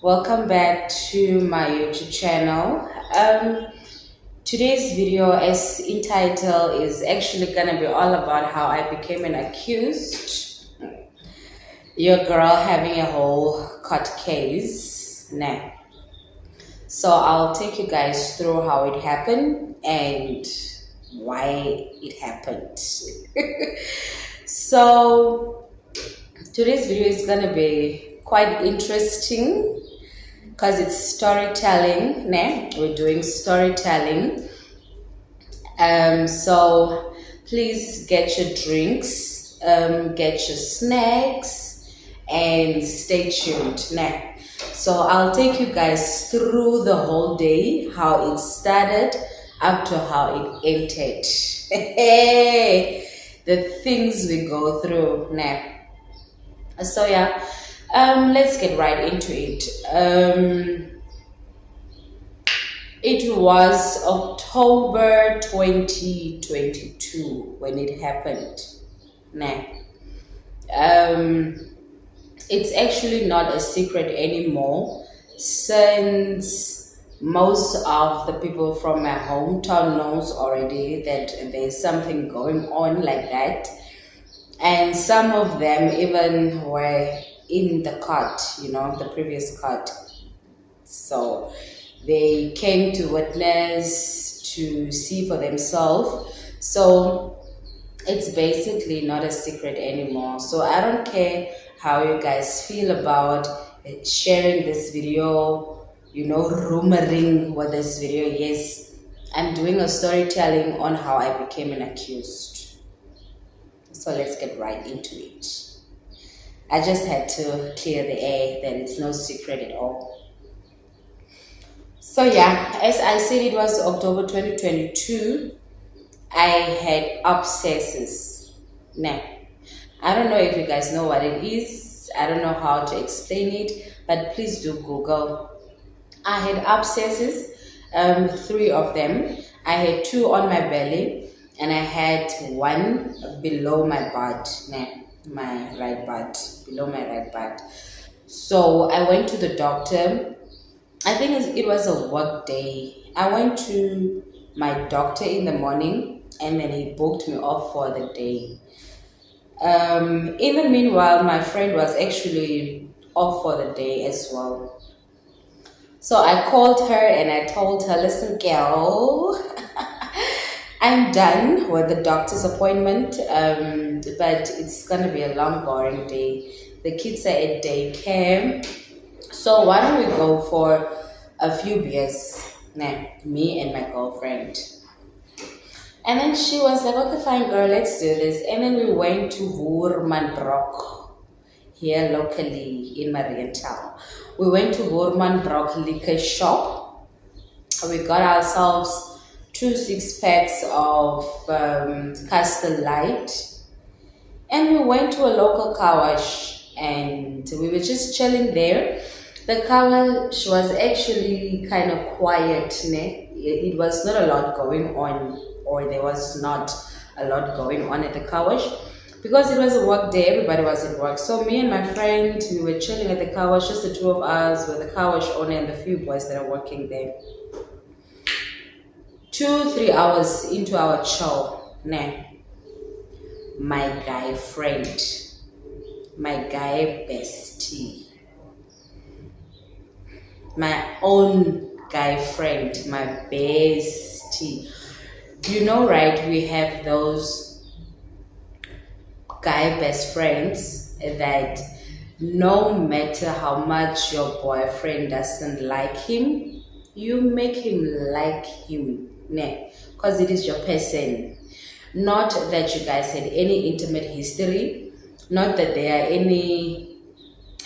Welcome back to my YouTube channel. Today's video, as entitled, is actually gonna be all about how I became an accused. Your girl having a whole court case. Nah. So I'll take you guys through how it happened and why it happened. So today's video is gonna be quite interesting because it's storytelling. Nah? We're doing storytelling. So please get your drinks, get your snacks, and stay tuned. Nah? So I'll take you guys through the whole day, how it started up to how it ended. The things we go through. Nah? So yeah, let's get right into it. It was October 2022 when it happened. Nah. It's actually not a secret anymore, since most of the people from my hometown knows already that there's something going on like that. And some of them even were in the court, the previous court. So they came to witness, to see for themselves. So it's basically not a secret anymore. So I don't care how you guys feel about sharing this video, rumoring with this video. Yes, I'm doing a storytelling on how I became an accused. So let's get right into it. I just had to clear the air that it's no secret at all. So yeah, as I said, it was October 2022. I had abscesses. Now, I don't know if you guys know what it is. I don't know how to explain it, but please do Google. I had abscesses, 3 of them. I had 2 on my belly, and I had 1 below my butt, my right butt, below my right butt. So I went to the doctor. I think it was a work day. I went to my doctor in the morning, and then he booked me off for the day. In the meanwhile, my friend was actually off for the day as well. So I called her and I told her, listen, girl, I'm done with the doctor's appointment, but it's going to be a long, boring day. The kids are at daycare. So why don't we go for a few beers? Me and my girlfriend. And then she was like, okay, fine, girl, let's do this. And then we went to Woermannsbroek, here locally in Marienthal. We went to Woermannsbroek liquor shop. We got ourselves 2 6-packs of Castle Light. And we went to a local car wash and we were just chilling there. The car wash was actually kind of quiet. It was not a lot going on, or there was not a lot going on at the car wash because it was a work day. Everybody was at work. So me and my friend, we were chilling at the car wash, just the 2 of us, with the car wash owner and the few boys that are working there. 2-3 hours into our chill, my guy friend, my guy bestie, my own guy friend, my bestie. Right, we have those guy best friends that no matter how much your boyfriend doesn't like him, you make him like him, because it is your person. Not that you guys had any intimate history, not that there are any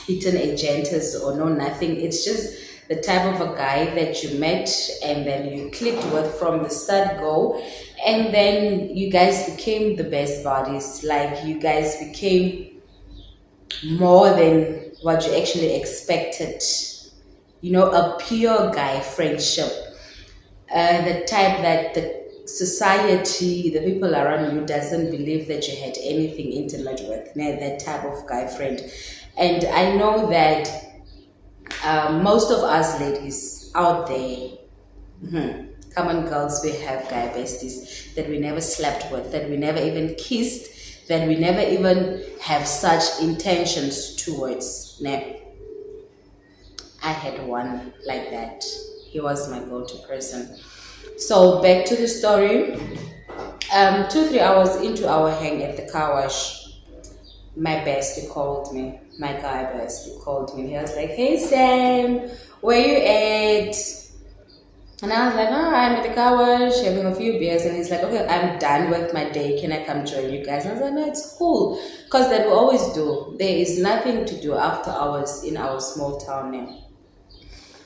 hidden agendas or no nothing. It's just the type of a guy that you met and then you clicked with from the start go, and then you guys became the best buddies. Like, you guys became more than what you actually expected. A pure guy friendship. The type that the society, the people around you doesn't believe that you had anything intimate with. That type of guy friend. And I know that Most of us ladies out there, come on girls, we have guy besties that we never slept with, that we never even kissed, that we never even have such intentions towards. Nah, I had one like that. He was my go-to person. So back to the story. 2 3 hours into our hang at the car wash, my bestie called me. My guy bestie called me. He was like, "Hey Sam, where you at?" And I was like, "Oh, I'm at the car wash having a few beers." And he's like, "Okay, I'm done with my day. Can I come join you guys?" And I was like, "No, it's cool." Because that we always do. There is nothing to do after hours in our small town now.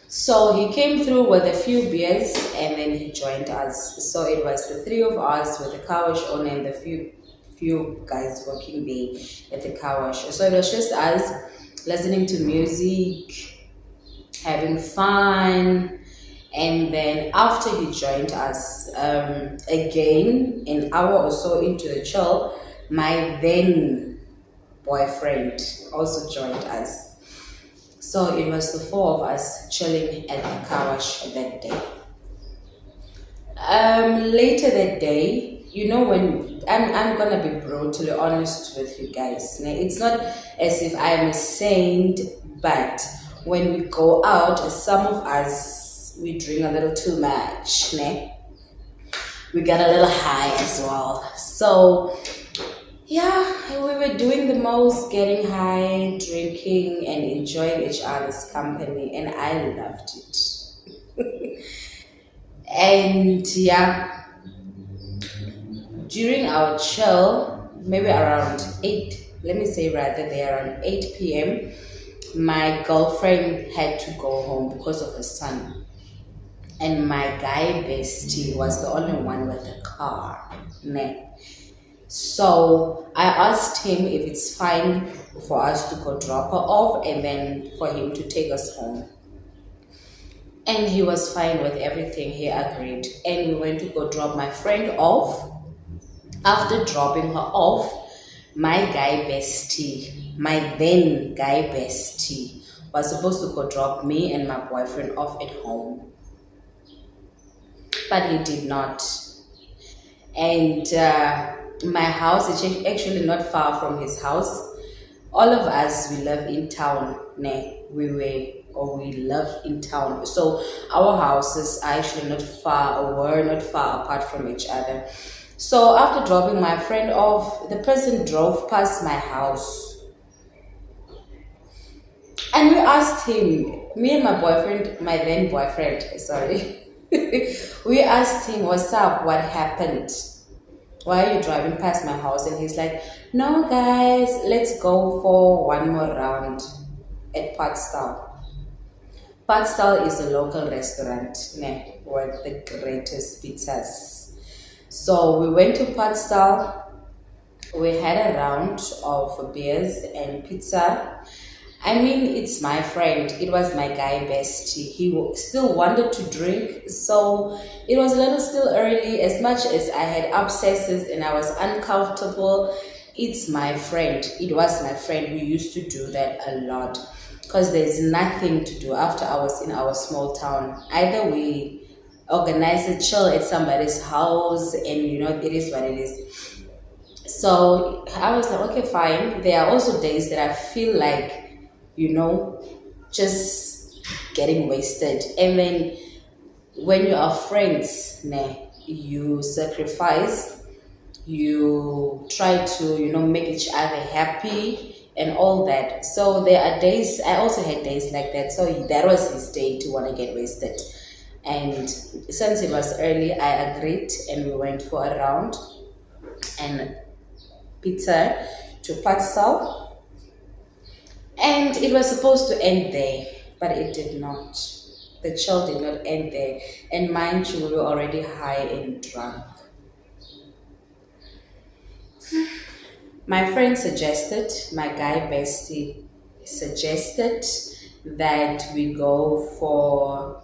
So he came through with a few beers and then he joined us. So it was the three of us with the car wash owner and the few guys working there at the car wash. So it was just us listening to music, having fun. And then after he joined us, again, an hour or so into the chill, my then boyfriend also joined us. So it was the four of us chilling at the car wash that day. Later that day, when I'm gonna be brutally honest with you guys. Now, it's not as if I'm a saint, but when we go out, some of us we drink a little too much. Né? We get a little high as well. So yeah, we were doing the most, getting high, drinking, and enjoying each other's company, and I loved it. And yeah, during our chill, maybe around 8, let me say rather, they around 8 p.m., my girlfriend had to go home because of her son. And my guy bestie was the only one with the car. Né? So I asked him if it's fine for us to go drop her off and then for him to take us home. And he was fine with everything, he agreed. And we went to go drop my friend off. After dropping her off, my then guy bestie, was supposed to go drop me and my boyfriend off at home. But he did not. And my house is actually not far from his house. All of us, we live in town. Né? We live in town. So our houses are actually not far, or were not far apart from each other. So after dropping my friend off, the person drove past my house. And we asked him, me and my boyfriend, my then boyfriend, sorry, we asked him, "What's up? What happened? Why are you driving past my house?" And he's like, "No, guys, let's go for one more round at Patstal." Patstal is a local restaurant with the greatest pizzas. So we went to Patstal. We had a round of beers and pizza. I mean, it's my friend. It was my guy bestie. He still wanted to drink, so it was a little still early. As much as I had abscesses and I was uncomfortable, it's my friend. It was my friend. We used to do that a lot because there's nothing to do after hours in our small town. Either we organize a chill at somebody's house, and it is what it is. So I was like, okay, fine. There are also days that I feel like, just getting wasted. And then when you are friends, you sacrifice, you try to, make each other happy and all that. So there are days, I also had days like that. So that was his day to want to get wasted. And since it was early, I agreed and we went for a round and pizza to Patsal. And it was supposed to end there, but it did not. The chill did not end there. And mind you, we were already high and drunk. My friend suggested, my guy bestie suggested that we go for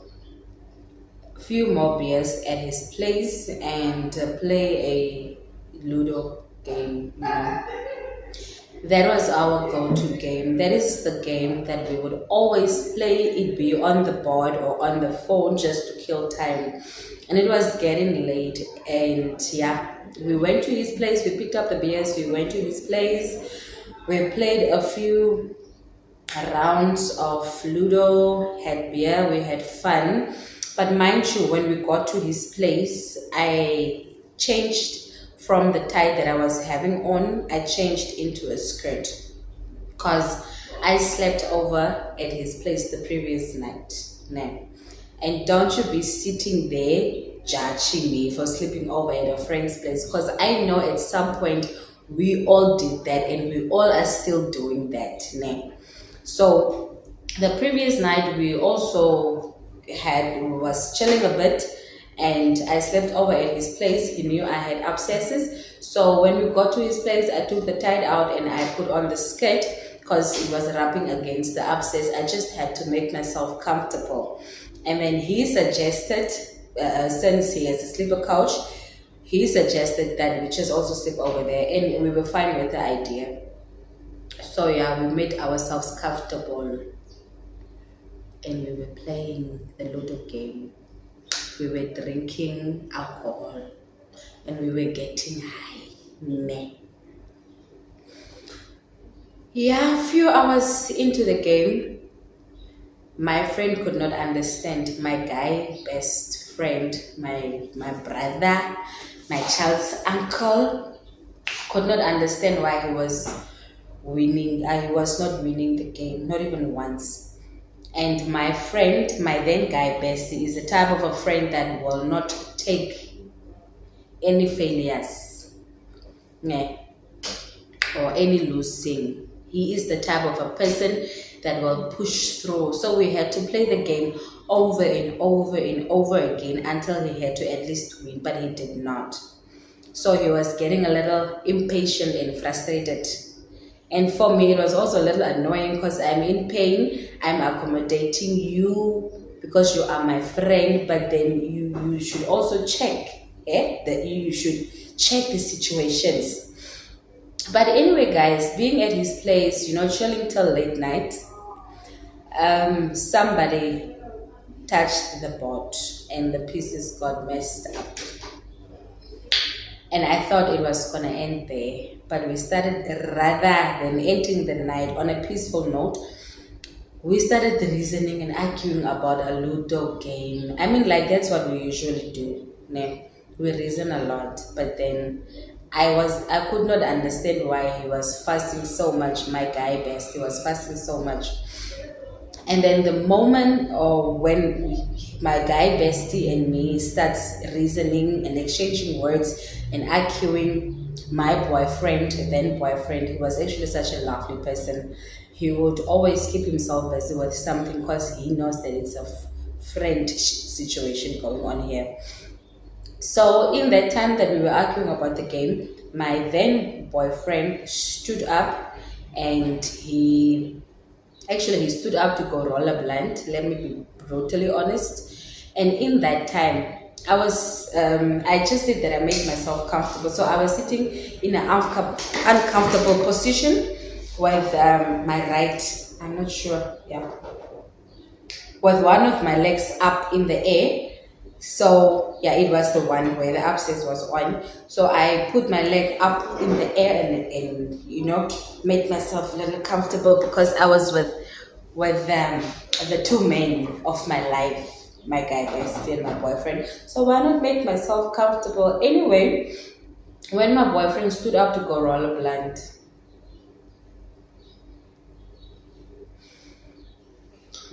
a few more beers at his place and play a Ludo game. That was our go-to game. That is the game that we would always play. It be on the board or on the phone just to kill time. And it was getting late, and yeah, we went to his place. We picked up the beers. We went to his place. We played a few rounds of Ludo, had beer, we had fun. But mind you, when we got to his place, I changed from the tie that I was having on, I changed into a skirt because I slept over at his place the previous night. No. And don't you be sitting there judging me for sleeping over at a friend's place, because I know at some point we all did that and we all are still doing that. No. So the previous night we also had was chilling a bit, and I slept over at his place. He knew I had abscesses. So when we got to his place, I took the tide out and I put on the skirt because it was rubbing against the abscess. I just had to make myself comfortable. And then he suggested, since he has a sleeper couch, he suggested that we just also sleep over there, and we were fine with the idea. So yeah, we made ourselves comfortable and we were playing the Ludo game. We were drinking alcohol and we were getting high. Meh. Yeah, a few hours into the game, my friend could not understand. My guy best friend, my brother, my child's uncle, could not understand why he was winning. I was not winning the game, not even once. And my friend, my then guy bestie, is the type of a friend that will not take any failures, yeah, or any losing. He is the type of a person that will push through. So we had to play the game over and over and over again until he had to at least win, but he did not. So he was getting a little impatient and frustrated. And for me, it was also a little annoying because I'm in pain. I'm accommodating you because you are my friend, but then you should also check, that you should check the situations. But anyway, guys, being at his place, chilling till late night, somebody touched the board and the pieces got messed up. And I thought it was going to end there. But we started, rather than ending the night on a peaceful note, we started reasoning and arguing about a Ludo game. I mean, like, that's what we usually do. Ne? We reason a lot. But then I could not understand why he was fussing so much. My guy best, he was fussing so much. And then the moment or when my guy bestie and me starts reasoning and exchanging words and arguing, my boyfriend, then boyfriend, he was actually such a lovely person. He would always keep himself busy with something because he knows that it's a friend situation going on here. So in that time that we were arguing about the game, my then boyfriend stood up and he stood up to go rollerblind. Let me be brutally honest. And in that time, I just did that. I made myself comfortable. So I was sitting in an uncomfortable position with my right, I'm not sure, yeah, with one of my legs up in the air. So yeah, it was the one where the abscess was on. So I put my leg up in the air and made myself a little comfortable because I was with the two men of my life, my guy bestie and my boyfriend. So why not make myself comfortable? Anyway, when my boyfriend stood up to go rollerblind,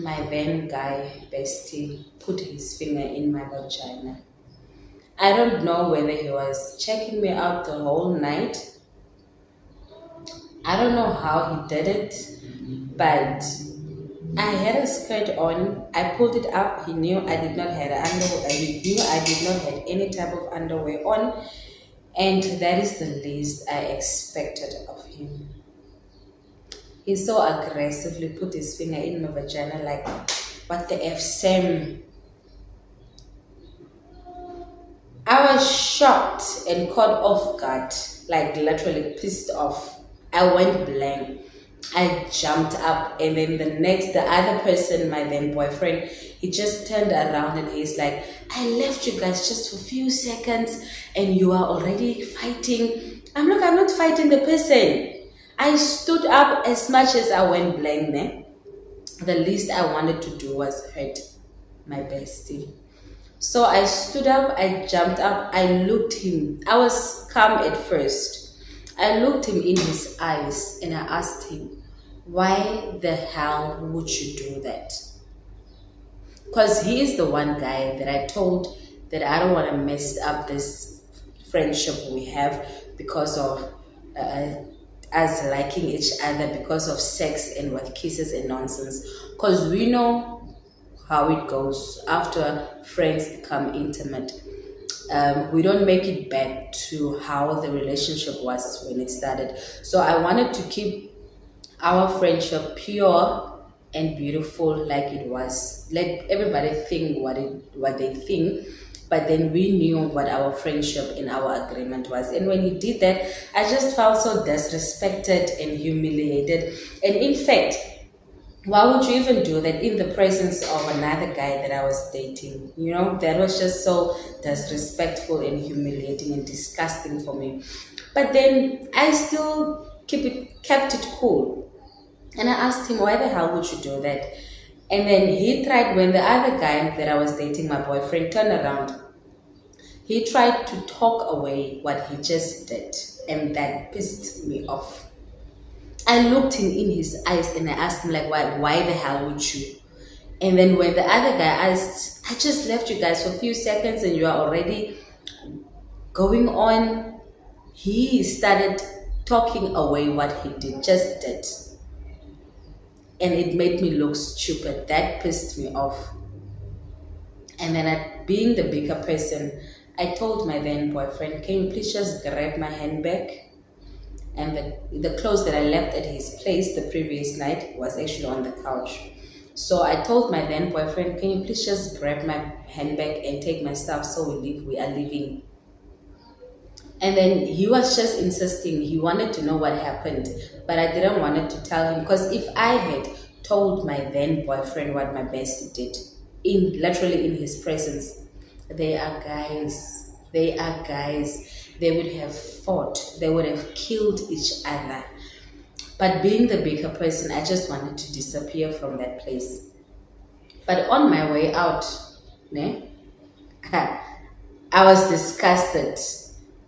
my then guy bestie put his finger in my vagina. I don't know whether he was checking me out the whole night. I don't know how he did it, but I had a skirt on. I pulled it up. He knew I did not have underwear. He knew I did not have any type of underwear on, and that is the least I expected of him. He so aggressively put his finger in my vagina, like, what the F, Sam? I was shocked and caught off guard, like literally pissed off. I went blank. I jumped up, and then the other person, my then boyfriend, he just turned around and he's like, I left you guys just for a few seconds and you are already fighting. I'm not fighting the person. I stood up as much as I went blank, ne? The least I wanted to do was hurt my bestie. So I stood up, I jumped up, I looked him. I was calm at first. I looked him in his eyes and I asked him, why the hell would you do that? Because he is the one guy that I told that I don't want to mess up this friendship we have because of uh, us liking each other because of sex and with kisses and nonsense. Because we know how it goes after friends become intimate. We don't make it back to how the relationship was when it started. So I wanted to keep our friendship pure and beautiful like it was. Let everybody think what they think, but then we knew what our friendship and our agreement was. And when he did that, I just felt so disrespected and humiliated. And in fact, why would you even do that in the presence of another guy that I was dating? You know, that was just so disrespectful and humiliating and disgusting for me. But then I still kept it cool. And I asked him, why the hell would you do that? And then he tried, when the other guy that I was dating, my boyfriend, turned around, he tried to talk away what he just did. And that pissed me off. I looked him in his eyes and I asked him, like, why the hell would you? And then when the other guy asked, I just left you guys for a few seconds and you are already going on, he started talking away what he just did. And it made me look stupid. That pissed me off. And then, being the bigger person, I told my then boyfriend, can you please just grab my handbag? And the clothes that I left at his place the previous night was actually on the couch. So I told my then boyfriend, can you please just grab my handbag and take my stuff so we are leaving. And then he was just insisting, he wanted to know what happened, but I didn't want to tell him because if I had told my then boyfriend what my bestie did, in literally in his presence, they are guys. They are guys. They would have fought. They would have killed each other. But being the bigger person, I just wanted to disappear from that place. But on my way out, ne, I was disgusted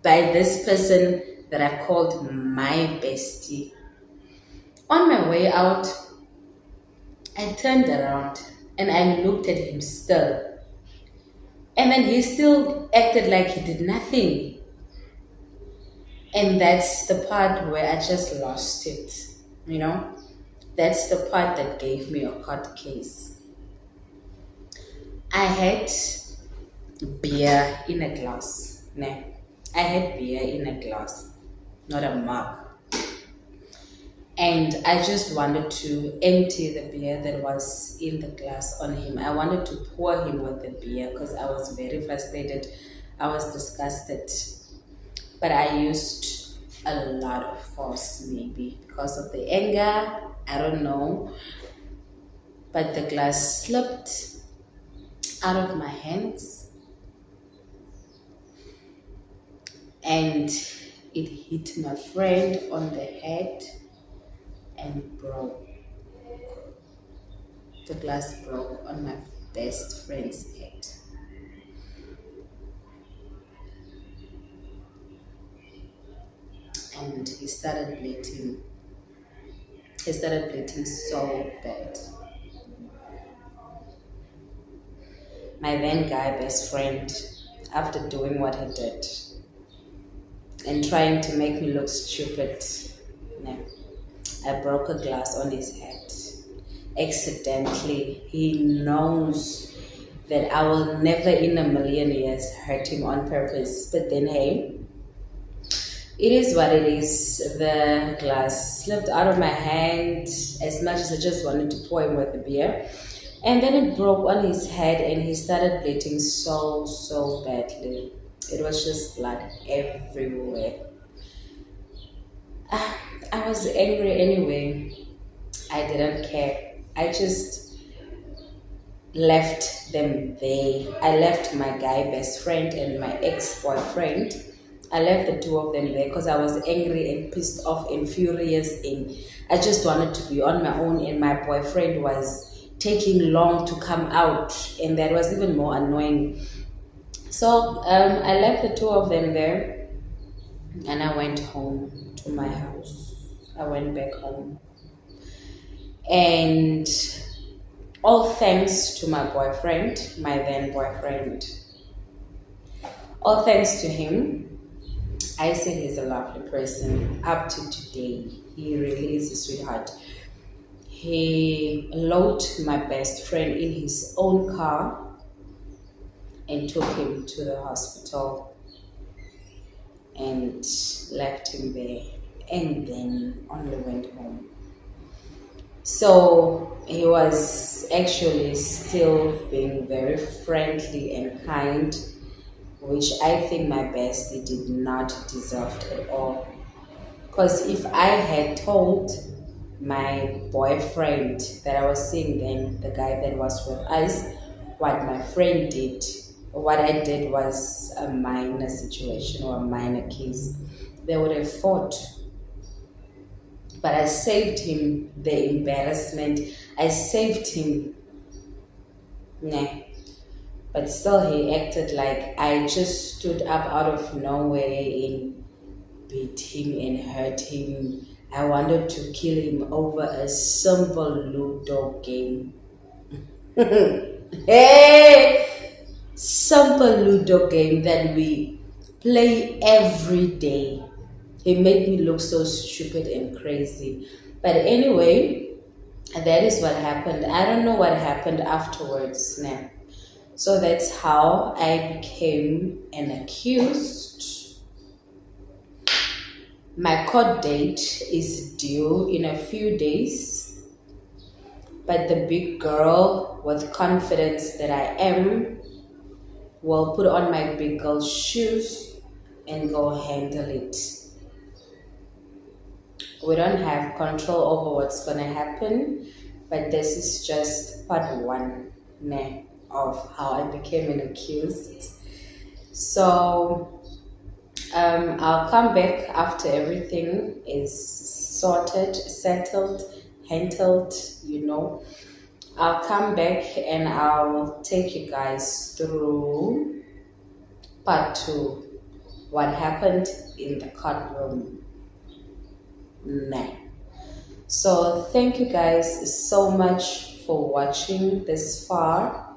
by this person that I called my bestie. On my way out, I turned around and I looked at him still. And then he still acted like he did nothing. And that's the part where I just lost it, you know? That's the part that gave me a court case. I had beer in a glass. No, I had beer in a glass, not a mug. And I just wanted to empty the beer that was in the glass on him. I wanted to pour him with the beer because I was very frustrated. I was disgusted. But I used a lot of force, maybe because of the anger. I don't know. But the glass slipped out of my hands and it hit my friend on the head and broke. The glass broke on my best friend's head. And he started bleeding. He started bleeding so bad. My then guy best friend, after doing what he did and trying to make me look stupid, no, I broke a glass on his head. Accidentally. He knows that I will never in a million years hurt him on purpose. But then, hey, it is what it is. The glass slipped out of my hand as much as I just wanted to pour him with the beer. And then it broke on his head and he started bleeding so, so badly. It was just blood everywhere. I was angry anyway. I didn't care. I just left them there. I left my guy best friend and my ex-boyfriend. I left the two of them there because I was angry and pissed off and furious, and I just wanted to be on my own, and my boyfriend was taking long to come out, and that was even more annoying. So I left the two of them there, and I went home to my house. I went back home, and all thanks to my boyfriend, my then boyfriend. All thanks to him, I say he's a lovely person up to today. He really is a sweetheart. He loaded my best friend in his own car and took him to the hospital and left him there, and then only went home. So he was actually still being very friendly and kind, which I think my bestie did not deserve at all. Because if I had told my boyfriend that I was seeing then, the guy that was with us, what my friend did, what I did was a minor situation or a minor case, they would have fought. But I saved him the embarrassment. I saved him. Nah. But still, he acted like I just stood up out of nowhere and beat him and hurt him. I wanted to kill him over a simple Ludo game. Hey! Simple Ludo game that we play every day. He made me look so stupid and crazy. But anyway, that is what happened. I don't know what happened afterwards now. So that's how I became an accused. My court date is due in a few days, but the big girl with confidence that I am will put on my big girl shoes and go handle it. We don't have control over what's going to happen, but this is just part one of how I became an accused. So I'll come back after everything is sorted, settled, handled, I'll come back and I'll take you guys through part two, what happened in the courtroom. So thank you guys so much for watching this far.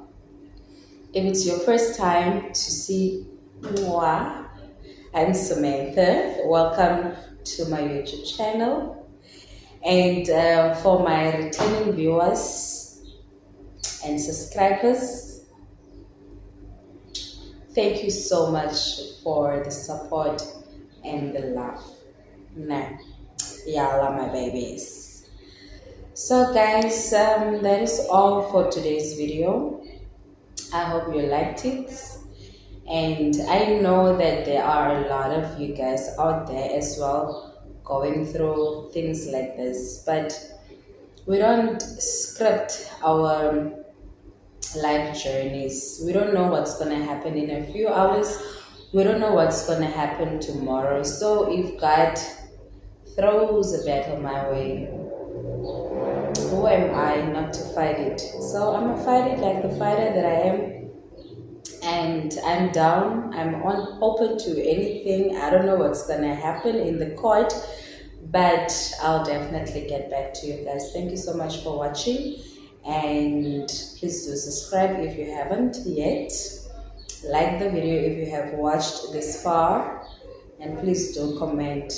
If it's your first time to see moi, I'm Samantha. Welcome to my YouTube channel. And for my returning viewers and subscribers, thank you so much for the support and the love. Y'all are my babies. So guys, that is all for today's video. I hope you liked it. And I know that there are a lot of you guys out there as well going through things like this, but we don't script our life journeys. We don't know what's going to happen in a few hours. We don't know what's going to happen tomorrow. So if God throws a battle my way, who am I not to fight it? So I'm going to fight it like the fighter that I am. And I'm down. I'm open to anything. I don't know what's going to happen in the court, but I'll definitely get back to you guys. Thank you so much for watching. And please do subscribe if you haven't yet. Like the video if you have watched this far. And please do comment.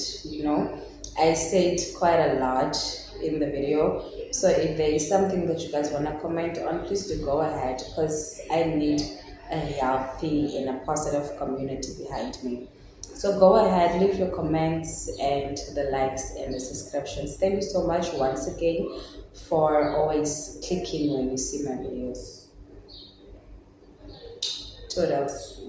I said quite a lot in the video. So if there is something that you guys want to comment on, please do go ahead, because I need a healthy and a positive community behind me. So go ahead, leave your comments and the likes and the subscriptions. Thank you so much once again for always clicking when you see my videos. Toodles.